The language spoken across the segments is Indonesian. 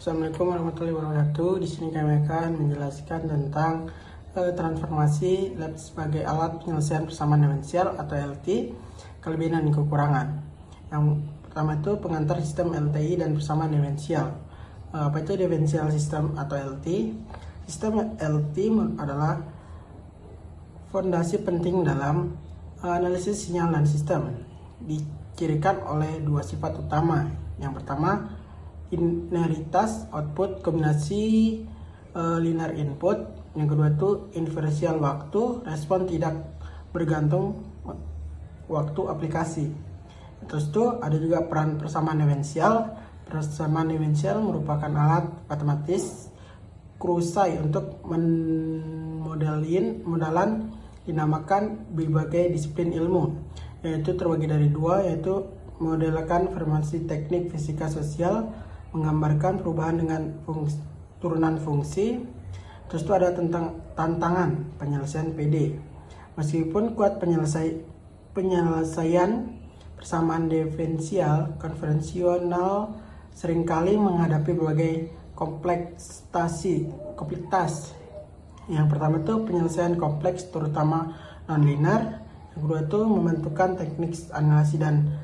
Assalamualaikum warahmatullahi wabarakatuh. Di sini kami akan menjelaskan tentang transformasi lab sebagai alat penyelesaian persamaan diferensial atau LT, kelebihan dan kekurangan. Yang pertama itu pengantar sistem LTI dan persamaan diferensial. Apa itu diferensial sistem atau LT? Sistem LT adalah fondasi penting dalam analisis sinyal dan sistem. Dicirikan oleh dua sifat utama. Yang pertama, linearitas output kombinasi linear input. Yang kedua itu inferensial waktu, respon tidak bergantung waktu aplikasi. Terus itu ada juga peran persamaan diferensial. Persamaan diferensial merupakan alat matematis krusai untuk modelan dinamakan berbagai disiplin ilmu, yaitu terbagi dari dua, yaitu modelkan formasi teknik fisika sosial, menggambarkan perubahan dengan turunan fungsi. Terus itu ada tentang tantangan penyelesaian PD. Meskipun kuat penyelesaian persamaan diferensial konvensional seringkali menghadapi berbagai kompleksitas. Yang pertama itu penyelesaian kompleks terutama non-linear. Yang kedua itu membentukkan teknik analisis dan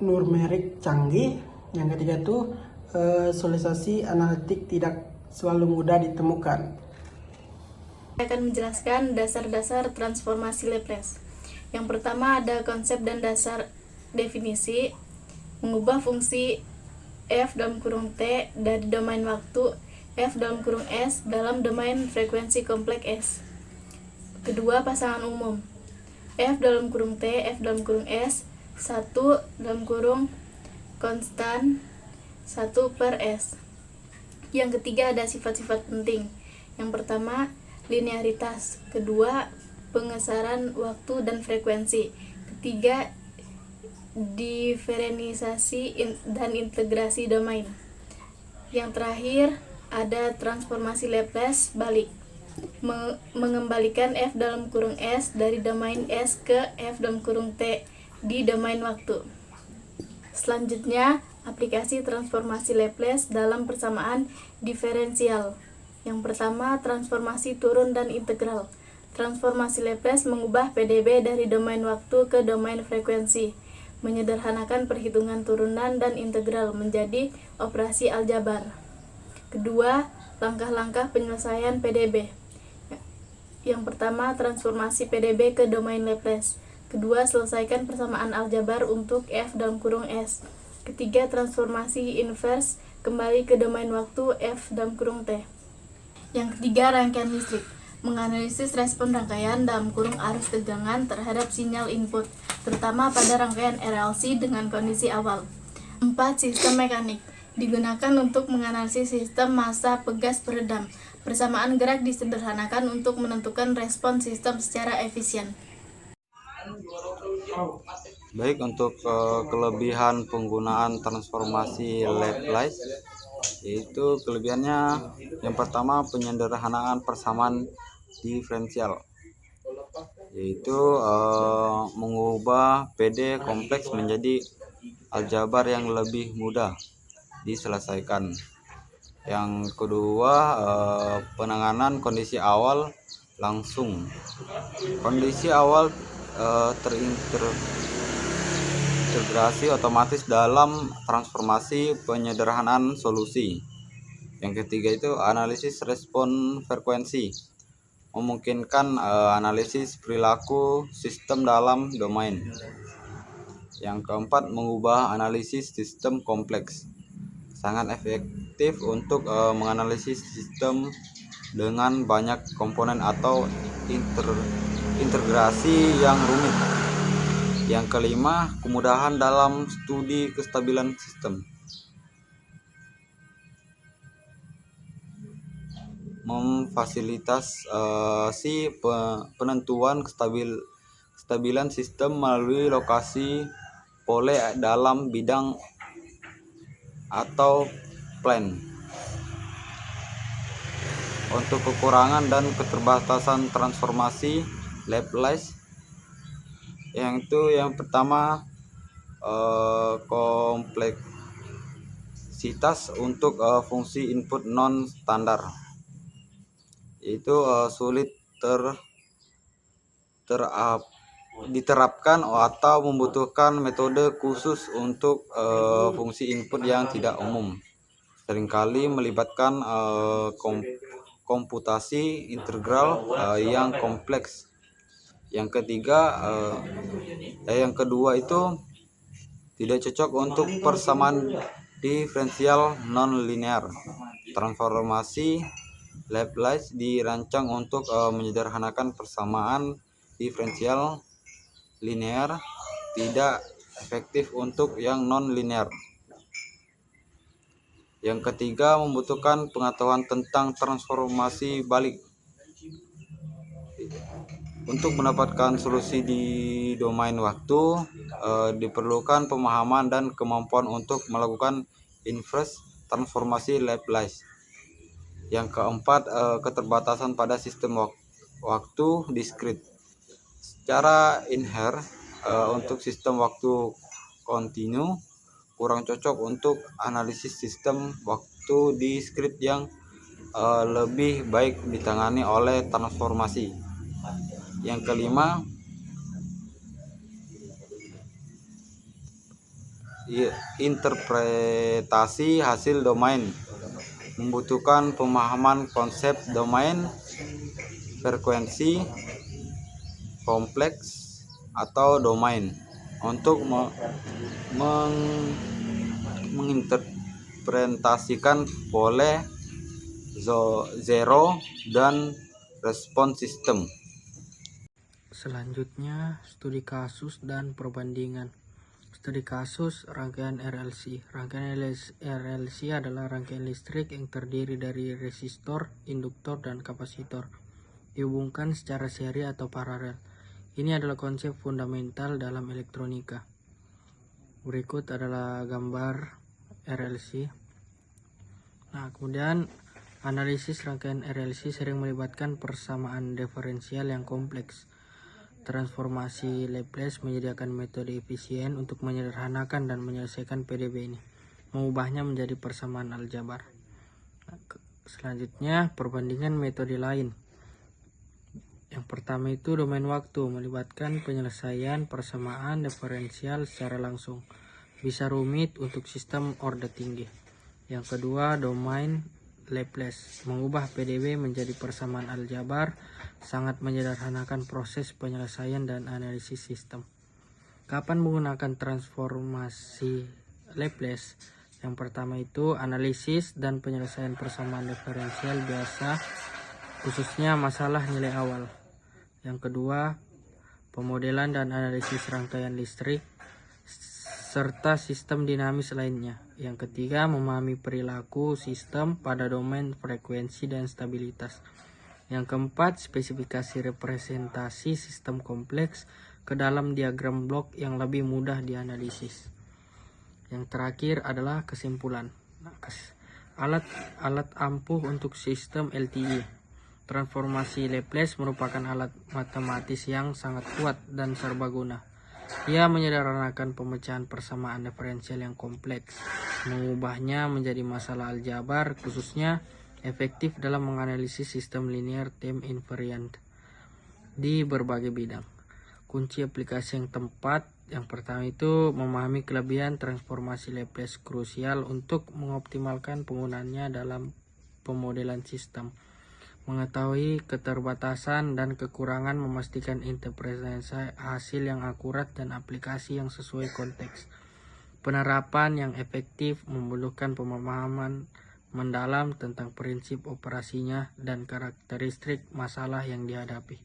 numerik canggih. Yang ketiga itu solusi analitik tidak selalu mudah ditemukan. Saya akan menjelaskan dasar-dasar transformasi Laplace. Yang pertama ada konsep dan dasar definisi. Mengubah fungsi f dalam kurung t dari domain waktu f dalam kurung s dalam domain frekuensi kompleks s. Kedua, pasangan umum f dalam kurung t, f dalam kurung s, 1 dalam kurung konstan 1 per s. Yang ketiga ada sifat-sifat penting. Yang pertama, linearitas. Kedua, pengesaran waktu dan frekuensi. Ketiga, diferensiasi dan integrasi domain. Yang terakhir ada transformasi Laplace balik, mengembalikan f dalam kurung s dari domain s ke f dalam kurung t di domain waktu. Selanjutnya, aplikasi transformasi Laplace dalam persamaan diferensial. Yang pertama, transformasi turun dan integral. Transformasi Laplace mengubah PDB dari domain waktu ke domain frekuensi, menyederhanakan perhitungan turunan dan integral menjadi operasi aljabar. Kedua, langkah-langkah penyelesaian PDB. Yang pertama, transformasi PDB ke domain Laplace. Kedua, selesaikan persamaan aljabar untuk f dalam kurung s. Ketiga, transformasi inverse kembali ke domain waktu f dalam kurung t. Yang ketiga, rangkaian listrik. Menganalisis respon rangkaian dalam kurung arus tegangan terhadap sinyal input, terutama pada rangkaian RLC dengan kondisi awal. 4. Sistem mekanik. Digunakan untuk menganalisis sistem massa pegas peredam. Persamaan gerak disederhanakan untuk menentukan respon sistem secara efisien. Baik, untuk kelebihan penggunaan transformasi Laplace, yaitu kelebihannya yang pertama penyederhanaan persamaan diferensial, yaitu mengubah PD kompleks menjadi aljabar yang lebih mudah diselesaikan. Yang kedua, penanganan kondisi awal langsung. Kondisi awal terintegrasi otomatis dalam transformasi penyederhanaan solusi. Yang ketiga itu analisis respon frekuensi, memungkinkan analisis perilaku sistem dalam domain. Yang keempat, mengubah analisis sistem kompleks, sangat efektif untuk menganalisis sistem dengan banyak komponen atau integrasi yang rumit. Yang kelima, kemudahan dalam studi kestabilan sistem, memfasilitasi penentuan kestabilan sistem melalui lokasi pole dalam bidang atau plane. Untuk kekurangan dan keterbatasan transformasi Laplace, yang pertama, kompleksitas kompleksitas untuk fungsi input non standar, yaitu sulit diterapkan atau membutuhkan metode khusus untuk fungsi input yang tidak umum, seringkali melibatkan komputasi integral yang kompleks. Yang kedua itu tidak cocok untuk persamaan diferensial non-linear. Transformasi Laplace dirancang untuk menyederhanakan persamaan diferensial linear, tidak efektif untuk yang non-linear. Yang ketiga, membutuhkan pengetahuan tentang transformasi balik. Untuk mendapatkan solusi di domain waktu, diperlukan pemahaman dan kemampuan untuk melakukan inverse transformasi Laplace. Yang keempat, keterbatasan pada sistem waktu diskrit. Secara inher, untuk sistem waktu kontinu kurang cocok untuk analisis sistem waktu diskrit yang lebih baik ditangani oleh transformasi. Yang kelima, interpretasi hasil domain, membutuhkan pemahaman konsep domain, frekuensi, kompleks, atau domain untuk menginterpretasikan pole, zero, dan respons sistem. Selanjutnya, studi kasus dan perbandingan. Studi kasus rangkaian RLC. Rangkaian RLC adalah rangkaian listrik yang terdiri dari resistor, induktor, dan kapasitor, dihubungkan secara seri atau paralel. Ini adalah konsep fundamental dalam elektronika. Berikut adalah gambar RLC. Nah, kemudian analisis rangkaian RLC sering melibatkan persamaan diferensial yang kompleks. Transformasi Laplace menyediakan metode efisien untuk menyederhanakan dan menyelesaikan PDB ini, mengubahnya menjadi persamaan aljabar. Selanjutnya, perbandingan metode lain. Yang pertama itu domain waktu, melibatkan penyelesaian persamaan diferensial secara langsung. Bisa rumit untuk sistem order tinggi. Yang kedua, domain Laplace, mengubah PDB menjadi persamaan aljabar, sangat menyederhanakan proses penyelesaian dan analisis sistem. Kapan menggunakan transformasi Laplace? Yang pertama itu analisis dan penyelesaian persamaan diferensial biasa, khususnya masalah nilai awal. Yang kedua, pemodelan dan analisis rangkaian listrik serta sistem dinamis lainnya. Yang ketiga, memahami perilaku sistem pada domain frekuensi dan stabilitas. Yang keempat, spesifikasi representasi sistem kompleks ke dalam diagram blok yang lebih mudah dianalisis. Yang terakhir adalah kesimpulan. Alat ampuh untuk sistem LTE. Transformasi Laplace merupakan alat matematis yang sangat kuat dan serbaguna. Ia menyederhanakan pemecahan persamaan diferensial yang kompleks, mengubahnya menjadi masalah aljabar, khususnya efektif dalam menganalisis sistem linear time invariant di berbagai bidang. Kunci aplikasi yang tepat, yang pertama itu memahami kelebihan transformasi Laplace krusial untuk mengoptimalkan penggunaannya dalam pemodelan sistem. Mengetahui keterbatasan dan kekurangan, memastikan interpretasi hasil yang akurat dan aplikasi yang sesuai konteks. Penerapan yang efektif membutuhkan pemahaman mendalam tentang prinsip operasinya dan karakteristik masalah yang dihadapi.